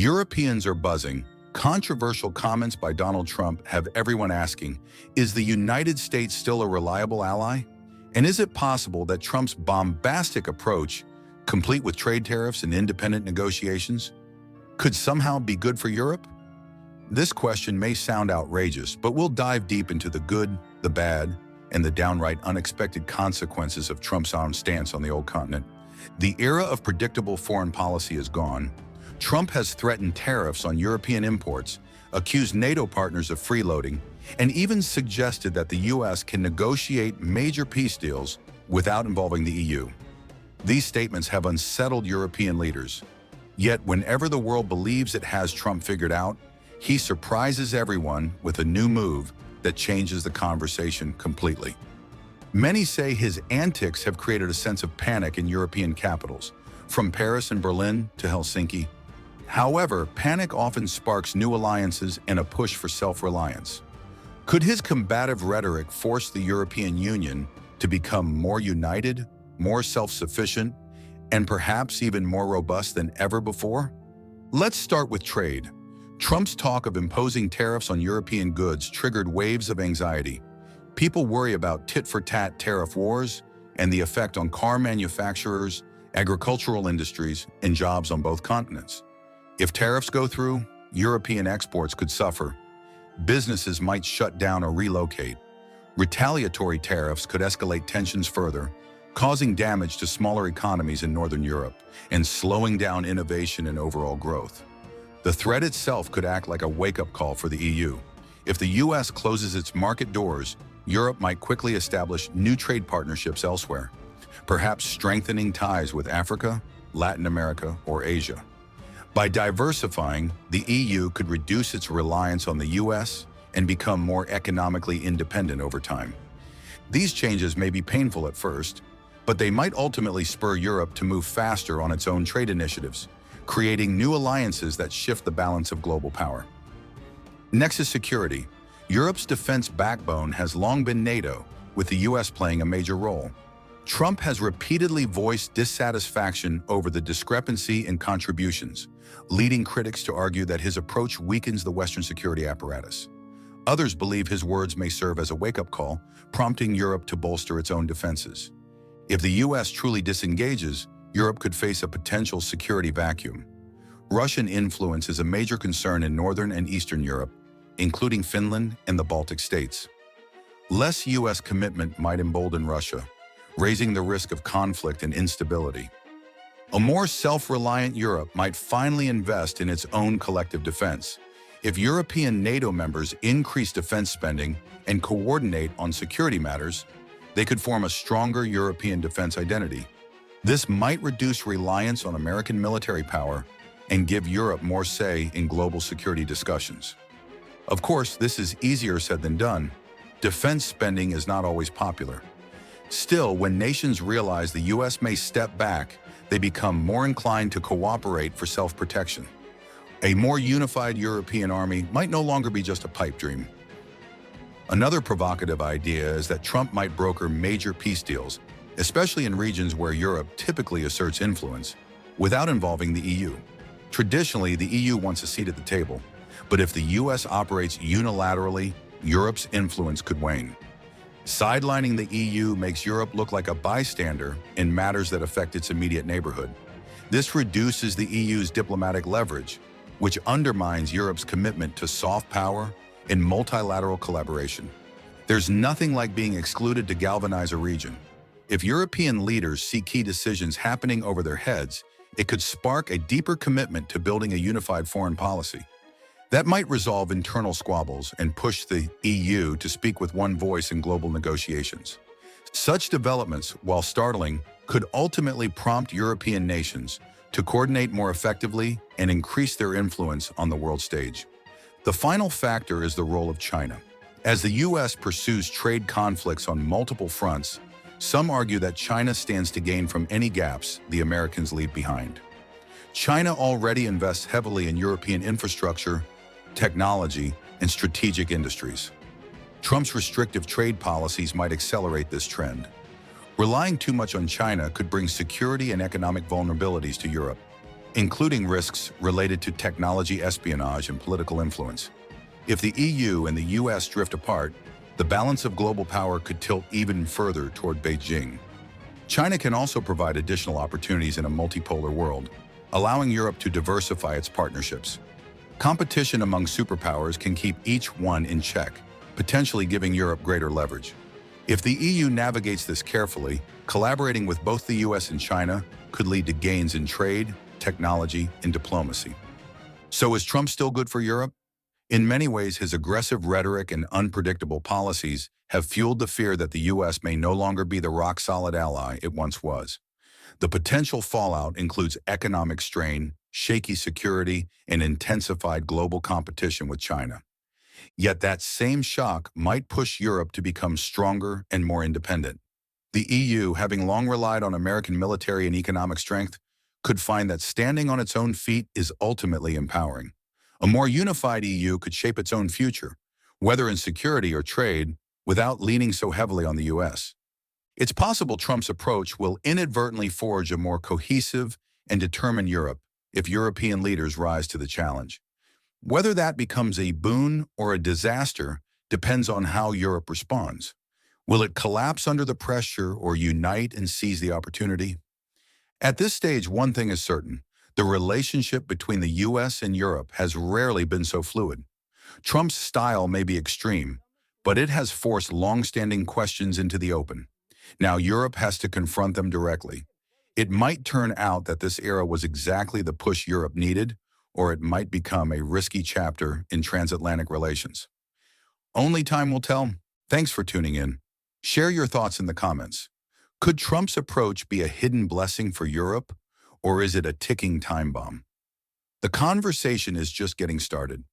Europeans are buzzing. Controversial comments by Donald Trump have everyone asking, is the United States still a reliable ally? And is it possible that Trump's bombastic approach, complete with trade tariffs and independent negotiations, could somehow be good for Europe? This question may sound outrageous, but we'll dive deep into the good, the bad, and the downright unexpected consequences of Trump's own stance on the old continent. The era of predictable foreign policy is gone. Trump has threatened tariffs on European imports, accused NATO partners of freeloading, and even suggested that the U.S. can negotiate major peace deals without involving the EU. These statements have unsettled European leaders. Yet, whenever the world believes it has Trump figured out, he surprises everyone with a new move that changes the conversation completely. Many say his antics have created a sense of panic in European capitals, from Paris and Berlin to Helsinki. However, panic often sparks new alliances and a push for self-reliance. Could his combative rhetoric force the European Union to become more united, more self-sufficient, and perhaps even more robust than ever before? Let's start with trade. Trump's talk of imposing tariffs on European goods triggered waves of anxiety. People worry about tit-for-tat tariff wars and the effect on car manufacturers, agricultural industries, and jobs on both continents. If tariffs go through, European exports could suffer. Businesses might shut down or relocate. Retaliatory tariffs could escalate tensions further, causing damage to smaller economies in Northern Europe and slowing down innovation and overall growth. The threat itself could act like a wake-up call for the EU. If the US closes its market doors, Europe might quickly establish new trade partnerships elsewhere, perhaps strengthening ties with Africa, Latin America, or Asia. By diversifying, the EU could reduce its reliance on the US and become more economically independent over time. These changes may be painful at first, but they might ultimately spur Europe to move faster on its own trade initiatives, creating new alliances that shift the balance of global power. Next is security. Europe's defense backbone has long been NATO, with the US playing a major role. Trump has repeatedly voiced dissatisfaction over the discrepancy in contributions, leading critics to argue that his approach weakens the Western security apparatus. Others believe his words may serve as a wake-up call, prompting Europe to bolster its own defenses. If the US truly disengages, Europe could face a potential security vacuum. Russian influence is a major concern in Northern and Eastern Europe, including Finland and the Baltic states. Less US commitment might embolden Russia, raising the risk of conflict and instability. A more self-reliant Europe might finally invest in its own collective defense. If European NATO members increase defense spending and coordinate on security matters, they could form a stronger European defense identity. This might reduce reliance on American military power and give Europe more say in global security discussions. Of course, this is easier said than done. Defense spending is not always popular. Still, when nations realize the US may step back, they become more inclined to cooperate for self-protection. A more unified European army might no longer be just a pipe dream. Another provocative idea is that Trump might broker major peace deals, especially in regions where Europe typically asserts influence, without involving the EU. Traditionally, the EU wants a seat at the table, but if the US operates unilaterally, Europe's influence could wane. Sidelining the EU makes Europe look like a bystander in matters that affect its immediate neighborhood. This reduces the EU's diplomatic leverage, which undermines Europe's commitment to soft power and multilateral collaboration. There's nothing like being excluded to galvanize a region. If European leaders see key decisions happening over their heads, it could spark a deeper commitment to building a unified foreign policy. That might resolve internal squabbles and push the EU to speak with one voice in global negotiations. Such developments, while startling, could ultimately prompt European nations to coordinate more effectively and increase their influence on the world stage. The final factor is the role of China. As the US pursues trade conflicts on multiple fronts, some argue that China stands to gain from any gaps the Americans leave behind. China already invests heavily in European infrastructure, technology, and strategic industries. Trump's restrictive trade policies might accelerate this trend. Relying too much on China could bring security and economic vulnerabilities to Europe. including risks related to technology espionage and political influence. If the EU and the US drift apart, the balance of global power could tilt even further toward Beijing. China can also provide additional opportunities in a multipolar world, allowing Europe to diversify its partnerships. Competition among superpowers can keep each one in check, potentially giving Europe greater leverage. If the EU navigates this carefully, collaborating with both the US and China could lead to gains in trade, technology, and diplomacy. So is Trump still good for Europe? In many ways, his aggressive rhetoric and unpredictable policies have fueled the fear that the US may no longer be the rock-solid ally it once was. The potential fallout includes economic strain, shaky security, and intensified global competition with China. Yet that same shock might push Europe to become stronger and more independent. The EU, having long relied on American military and economic strength, could find that standing on its own feet is ultimately empowering. A more unified EU could shape its own future, whether in security or trade, without leaning so heavily on the US. It's possible Trump's approach will inadvertently forge a more cohesive and determined Europe if European leaders rise to the challenge. Whether that becomes a boon or a disaster depends on how Europe responds. Will it collapse under the pressure or unite and seize the opportunity? At this stage, one thing is certain. The relationship between the US and Europe has rarely been so fluid. Trump's style may be extreme, but it has forced long-standing questions into the open. Now Europe has to confront them directly. It might turn out that this era was exactly the push Europe needed, or it might become a risky chapter in transatlantic relations. Only time will tell. Thanks for tuning in. Share your thoughts in the comments. Could Trump's approach be a hidden blessing for Europe, or is it a ticking time bomb? The conversation is just getting started.